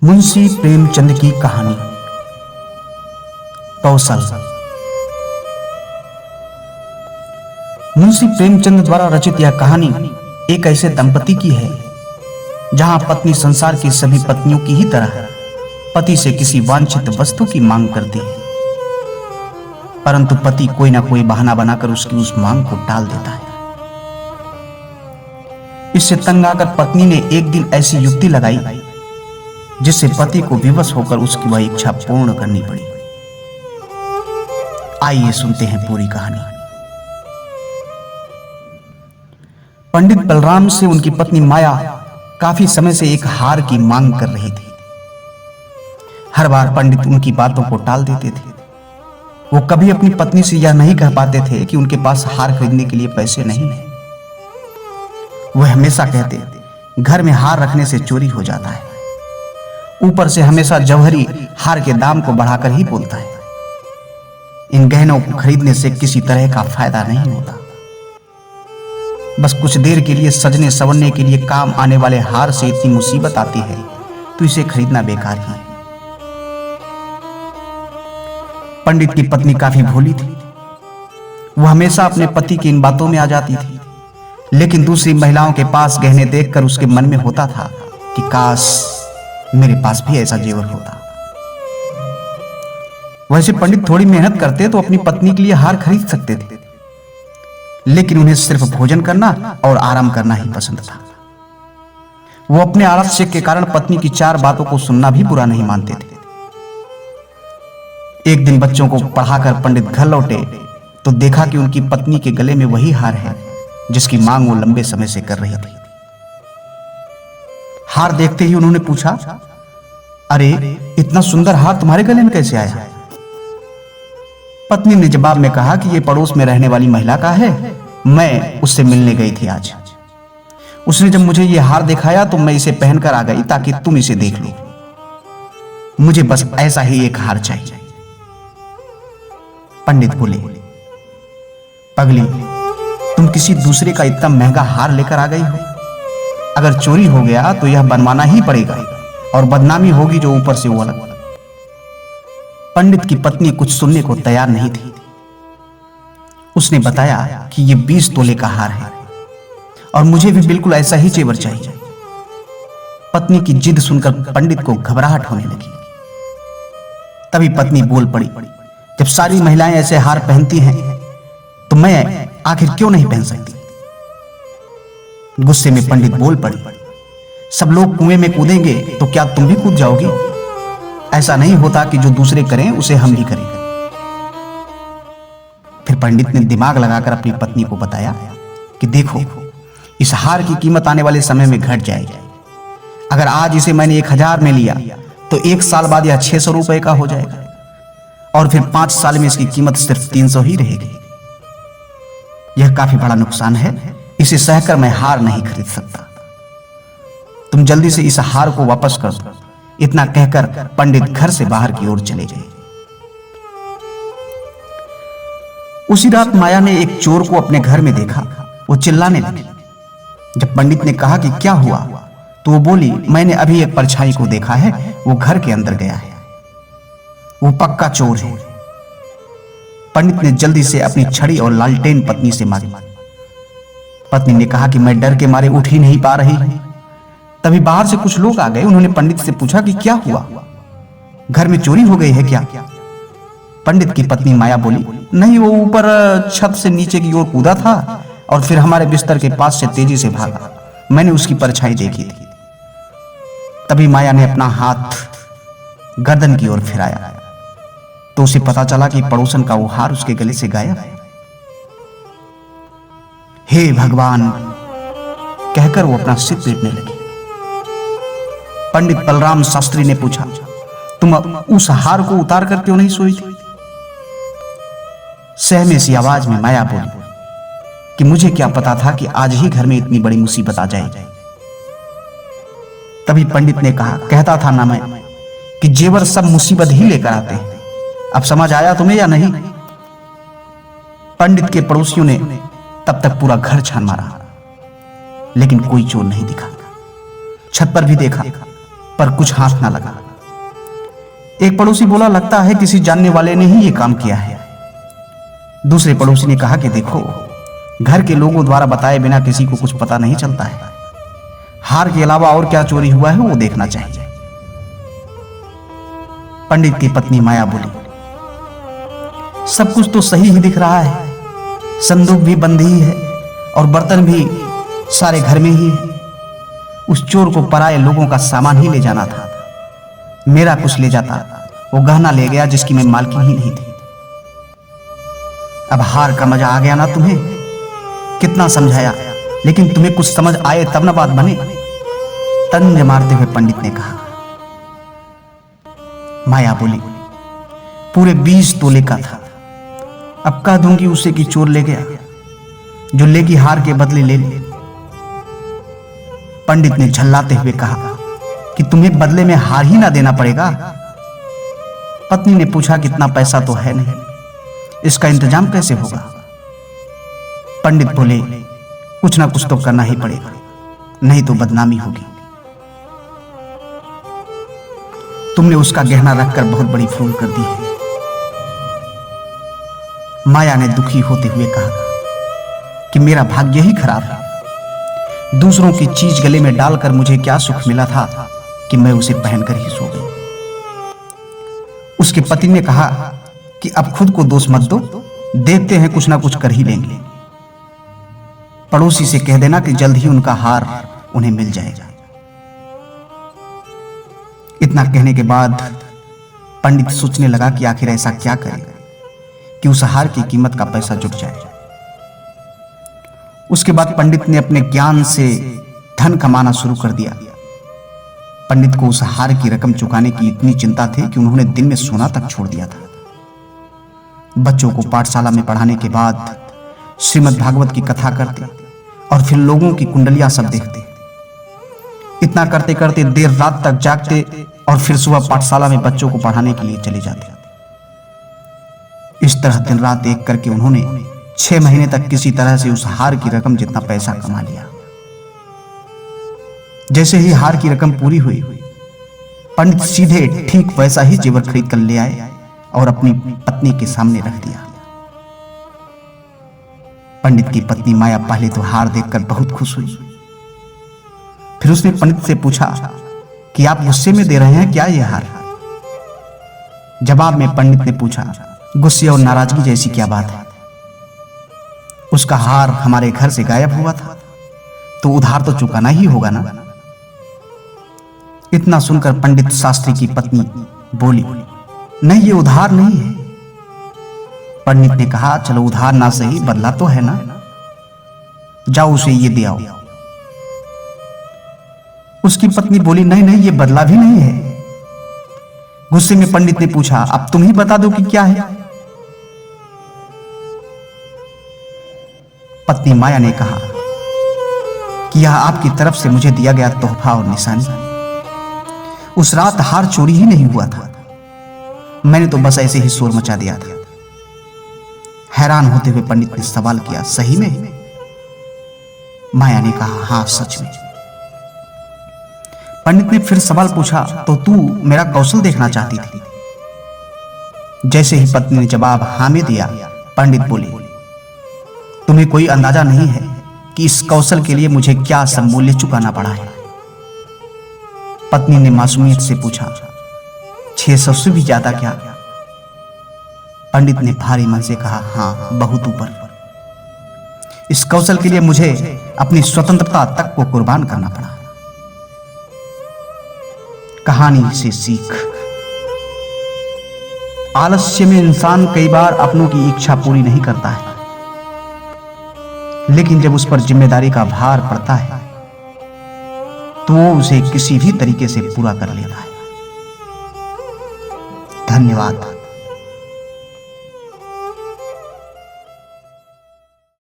मुंशी प्रेमचंद की कहानी कौशल। मुंशी प्रेमचंद द्वारा रचित यह कहानी एक ऐसे दंपति की है जहां पत्नी संसार की सभी पत्नियों की ही तरह पति से किसी वांछित वस्तु की मांग करती है, परंतु पति कोई ना कोई बहाना बनाकर उसकी उस मांग को टाल देता है। इससे तंग आकर पत्नी ने एक दिन ऐसी युक्ति लगाई जिससे पति को विवश होकर उसकी वह इच्छा पूर्ण करनी पड़ी। आइए सुनते हैं पूरी कहानी। पंडित बलराम से उनकी पत्नी माया काफी समय से एक हार की मांग कर रही थी। हर बार पंडित उनकी बातों को टाल देते थे। वो कभी अपनी पत्नी से यह नहीं कह पाते थे कि उनके पास हार खरीदने के लिए पैसे नहीं है। वह हमेशा कहते घर में हार रखने से चोरी हो जाता है, ऊपर से हमेशा जौहरी हार के दाम को बढ़ाकर ही बोलता है। इन गहनों को खरीदने से किसी तरह का फायदा नहीं होता। बस कुछ देर के लिए सजने संवरने के लिए काम आने वाले हार से इतनी मुसीबत आती है तो इसे खरीदना बेकार ही है। पंडित की पत्नी काफी भोली थी। वह हमेशा अपने पति की इन बातों में आ जाती थी, लेकिन दूसरी महिलाओं के पास गहने देखकर उसके मन में होता था कि काश मेरे पास भी ऐसा जेवर होता। वैसे पंडित थोड़ी मेहनत करते तो अपनी पत्नी के लिए हार खरीद सकते थे, लेकिन उन्हें सिर्फ भोजन करना और आराम करना ही पसंद था। वो अपने आलस्य के कारण पत्नी की चार बातों को सुनना भी बुरा नहीं मानते थे। एक दिन बच्चों को पढ़ाकर पंडित घर लौटे तो देखा कि उनकी पत्नी के गले में वही हार है जिसकी मांग वो लंबे समय से कर रही थी। हार देखते ही उन्होंने पूछा, अरे इतना सुंदर हार तुम्हारे गले में कैसे आया? पत्नी ने जवाब में कहा कि यह पड़ोस में रहने वाली महिला का है, मैं उससे मिलने गई थी आज। उसने जब मुझे यह हार दिखाया तो मैं इसे पहनकर आ गई ताकि तुम इसे देख लो। मुझे बस ऐसा ही एक हार चाहिए। पंडित बोले, पगली, तुम किसी दूसरे का इतना महंगा हार लेकर आ गई हो। अगर चोरी हो गया तो यह बनवाना ही पड़ेगा और बदनामी होगी जो ऊपर से वो अलग। पंडित की पत्नी कुछ सुनने को तैयार नहीं थी। उसने बताया कि यह 20 तोले का हार है और मुझे भी बिल्कुल ऐसा ही जेवर चाहिए। पत्नी की जिद सुनकर पंडित को घबराहट होने लगी। तभी पत्नी बोल पड़ी, जब सारी महिलाएं ऐसे हार पहनती हैं तो मैं आखिर क्यों नहीं पहन सकती? गुस्से में पंडित बोल पड़ी, सब लोग कुएं में कूदेंगे तो क्या तुम भी कूद जाओगी? ऐसा नहीं होता कि जो दूसरे करें उसे हम भी करें। फिर पंडित ने दिमाग लगाकर अपनी पत्नी को बताया कि देखो, इस हार की कीमत आने वाले समय में घट जाएगी। अगर आज इसे मैंने 1000 में लिया तो 1 साल बाद यह 600 रुपए का हो जाएगा और फिर 5 साल में इसकी कीमत सिर्फ 300 ही रहेगी। यह काफी बड़ा नुकसान है, इसे सहकर मैं हार नहीं खरीद सकता। तुम जल्दी से इस हार को वापस कर दो। इतना कहकर पंडित घर से बाहर की ओर चले गए। उसी रात माया ने एक चोर को अपने घर में देखा। वो चिल्लाने लगी। जब पंडित ने कहा कि क्या हुआ तो वो बोली, मैंने अभी एक परछाई को देखा है, वो घर के अंदर गया है, वो पक्का चोर है। पंडित ने जल्दी से अपनी छड़ी और लालटेन पत्नी से मांगी। पत्नी ने कहा कि मैं डर के मारे उठ ही नहीं पा रही हूं। तभी बाहर से कुछ लोग आ गए। उन्होंने पंडित से पूछा कि क्या हुआ, घर में चोरी हो गई है क्या? पंडित की पत्नी माया बोली, नहीं, वो ऊपर छत से नीचे की ओर कूदा था और फिर हमारे बिस्तर के पास से तेजी से भागा। मैंने उसकी परछाई देखी थी। तभी माया ने अपना हाथ गर्दन की ओर फिराया तो उसे पता चला कि पड़ोसन का वो हार उसके गले से गायब है। हे भगवान कहकर वो अपना सिर पीटने लगी। पंडित बलराम शास्त्री ने पूछा, तुम उस हार को उतार कर क्यों नहीं सोई थी? सहमे सी आवाज में माया बोली कि मुझे क्या पता था कि आज ही घर में इतनी बड़ी मुसीबत आ जाएगी। तभी पंडित ने कहा, कहता था ना मैं कि जेवर सब मुसीबत ही लेकर आते हैं। अब समझ आया तुम्हें या नहीं? पंडित के पड़ोसियों ने तब तक पूरा घर छान मारा, लेकिन कोई चोर नहीं दिखा। छत पर भी देखा पर कुछ हाथ ना लगा। एक पड़ोसी बोला, लगता है किसी जानने वाले ने ही ये काम किया है। दूसरे पड़ोसी ने कहा कि देखो, घर के लोगों द्वारा बताए बिना किसी को कुछ पता नहीं चलता है। हार के अलावा और क्या चोरी हुआ है वो देखना चाहिए। पंडित की पत्नी माया बोली, सब कुछ तो सही ही दिख रहा है। संदूक भी बंद ही है और बर्तन भी सारे घर में ही है। उस चोर को पराये लोगों का सामान ही ले जाना था। मेरा कुछ ले जाता, वो गहना ले गया जिसकी मैं मालकिन ही नहीं थी। अब हार का मजा आ गया ना तुम्हें? कितना समझाया, लेकिन तुम्हें कुछ समझ आए तब ना बात बने। तंज मारते हुए पंडित ने कहा। माया बोली, पूरे 20 तोले का था। अब कह दूंगी उसे कि चोर ले गया, जो लेगी हार के बदले ले ले। पंडित ने झल्लाते हुए कहा कि तुम्हें बदले में हार ही ना देना पड़ेगा। पत्नी ने पूछा, कितना पैसा तो है नहीं, इसका इंतजाम कैसे होगा? पंडित बोले, कुछ ना कुछ तो करना ही पड़ेगा, नहीं तो बदनामी होगी। तुमने उसका गहना रखकर बहुत बड़ी भूल कर दी है। माया ने दुखी होते हुए कहा कि मेरा भाग्य ही खराब है। दूसरों की चीज गले में डालकर मुझे क्या सुख मिला था कि मैं उसे पहनकर ही सो गई। उसके पति ने कहा कि अब खुद को दोष मत दो, देखते हैं कुछ ना कुछ कर ही लेंगे। पड़ोसी से कह देना कि जल्द ही उनका हार उन्हें मिल जाएगा। इतना कहने के बाद पंडित सोचने लगा कि आखिर ऐसा क्या करेगा कि उस हार की कीमत का पैसा जुट जाए। उसके बाद पंडित ने अपने ज्ञान से धन कमाना शुरू कर दिया। पंडित को उस हार की रकम चुकाने की इतनी चिंता थी कि उन्होंने दिन में सोना तक छोड़ दिया था। बच्चों को पाठशाला में पढ़ाने के बाद श्रीमद् भागवत की कथा करते और फिर लोगों की कुंडलियां सब देखते। इतना करते करते देर रात तक जागते और फिर सुबह पाठशाला में बच्चों को पढ़ाने के लिए चले जाते। इस तरह दिन रात एक करके उन्होंने 6 महीने तक किसी तरह से उस हार की रकम जितना पैसा कमा लिया। जैसे ही हार की रकम पूरी हुई, पंडित सीधे ठीक वैसा ही जेवर खरीद कर ले आए और अपनी पत्नी के सामने रख दिया। पंडित की पत्नी माया पहले तो हार देखकर बहुत खुश हुई। फिर उसने पंडित से पूछा कि आप गुस्से में दे रहे हैं क्या ये हार? जवाब में पंडित ने पूछा, गुस्से और नाराजगी जैसी क्या बात है? उसका हार हमारे घर से गायब हुआ था, तो उधार तो चुकाना ही होगा ना। इतना सुनकर पंडित शास्त्री की पत्नी बोली, नहीं ये उधार नहीं है। पंडित ने कहा, चलो उधार ना सही, बदला तो है ना, जाओ उसे ये दे आओ। उसकी पत्नी बोली, नहीं नहीं ये बदला भी नहीं है। गुस्से में पंडित ने पूछा, अब तुम ही बता दो कि क्या है। पत्नी माया ने कहा कि यह आपकी तरफ से मुझे दिया गया तोहफा और निशानी। उस रात हार चोरी ही नहीं हुआ था, मैंने तो बस ऐसे ही शोर मचा दिया था। हैरान होते हुए पंडित ने सवाल किया, सही में? माया ने कहा, हां सच में। पंडित ने फिर सवाल पूछा, तो तू मेरा कौशल देखना चाहती थी? जैसे ही पत्नी ने जवाब हां में दिया, पंडित बोले, तुम्हें कोई अंदाजा नहीं है कि इस कौशल के लिए मुझे क्या सब मूल्य चुकाना पड़ा है। पत्नी ने मासूमियत से पूछा, 600 से भी ज्यादा क्या? पंडित ने भारी मन से कहा, हां बहुत ऊपर। इस कौशल के लिए मुझे अपनी स्वतंत्रता तक को कुर्बान करना पड़ा। कहानी से सीख, आलस्य में इंसान कई बार अपनों की इच्छा पूरी नहीं करता है, लेकिन जब उस पर जिम्मेदारी का भार पड़ता है तो वो उसे किसी भी तरीके से पूरा कर लेता है। धन्यवाद।